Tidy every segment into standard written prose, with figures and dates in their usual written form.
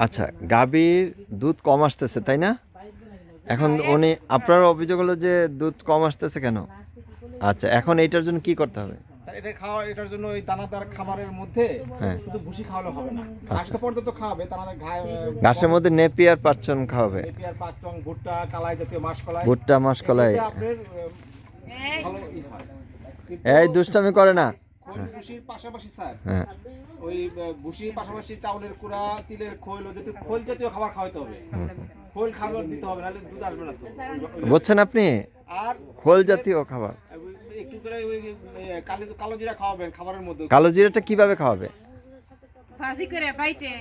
আচ্ছা, গাভীর দুধ কম আসতেছে তাই না? এখন উনি আপনার অভিযোগ হলো যে দুধ কম আসতেছে কেন? আচ্ছা, এখন এইটার জন্য কি করতে হবে? স্যার এটা খাওয়া এটার জন্য ওই দানাদার খাবারের মধ্যে হ্যাঁ। শুধু ভুসি খাওয়ালে হবে না, ঘাস তো পর্যন্ত খাওয়াবে, দানাদার ঘাসের মধ্যে নেপিয়ার পাচ্ছন খাওয়াবে, নেপিয়ার, পাঁচং, ভুট্টা, কালাই জাতীয় মাসকলাই, ভুট্টা মাসকলাই। আপনার ভালো ই হয়। কিন্তু এই দুষ্টামি করে না। খোল ভুসির পাশাপাশি স্যার হ্যাঁ, ওই ভুসির পাশাপাশি চাউলের কুড়া, তিলের খোল, ও জাতীয় খোল জাতীয় খাবার খাওয়াতে হবে। খোল খাবার দিতে হবে, নাহলে দুধ আসবে না তো। বুঝছেন আপনি? আর খোল জাতীয় খাবার। একটু করে ওই কালো জিরা খাওয়াবেন খাবারের মধ্যে। কালো জিরাটা কিভাবে খাওয়াবে? ভাজি করে বাইটে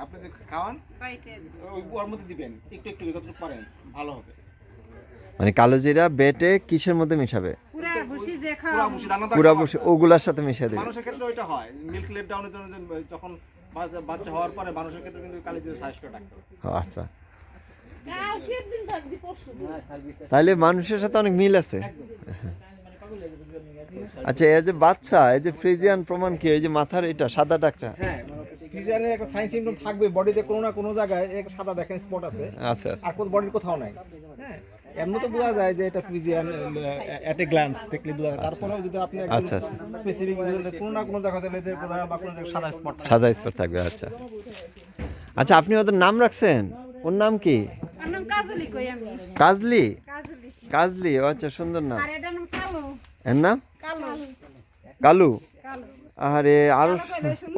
আপনি যে খাওয়ান বাইটে ওই ওর মধ্যে দিবেন একটু একটু যতটুকু পারেন, ভালো হবে। মানে কালো জিরা বেটে কিসের মধ্যে মিশাবে? পুরা ভুসি যে পুরা খাওয়া ভুসি দানাদার পুরা খাবার, বসে ওগুলার সাথে মিশিয়ে দেবে। মানুষের ক্ষেত্রে ওইটা হয়, মিল্ক লেট ডাউনের জন্য যখন বাচ্চা হওয়ার পরে মানুষের ক্ষেত্রে কিন্তু কালি দিয়ে সাহায্য করে ডাক্তার। আচ্ছা, তাইলে মানুষের সাথে অনেক মিল আছে। আচ্ছা, এই যে বাচ্চা, এই যে ফ্রিজিয়ান প্রমাণ কি? এই যে মাথার এটা সাদা ডাকটা। হ্যাঁ, ফ্রিজিয়ানের একটা সাইন সিম্পটম থাকবে বডিতে, কোনো না কোনো জায়গায় এক সাদা দেখেন স্পট আছে, আচ্ছা আচ্ছা আর কোন বডির কোথাও নাই। হ্যাঁ, এমনি তো বোঝা যায় যে এটা ফ্রিজিয়ান এট এ গ্ল্যান্স দেখলে বোঝা যায়। তারপরেও যদি আপনি আচ্ছা আচ্ছা স্পেসিফিক কোনো না কোনো জায়গাতে লেজের গোড়া বা কোনো জায়গায় সাদা স্পট থাকে। সাদা স্পট থাকবে। আচ্ছা আচ্ছা, আপনি ওদের নাম রাখছেন? ওর নাম কি? আর নাম কাজলি কই আমি কাজলি। কাজলি কাজলি, ও আচ্ছা, সুন্দর নাম। আর এটা নাম কালো এর নাম কালো কালু। কালো আরে আরো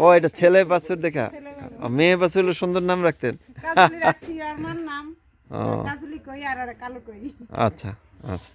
ও, এটা ছেলে বাছুর দেখা। মেয়ে বাছুর হলে সুন্দর নাম রাখতেন। কাজলি রাখছি, আর আমার নাম ও কাজলি কই আর কালো কই। আচ্ছা আচ্ছা।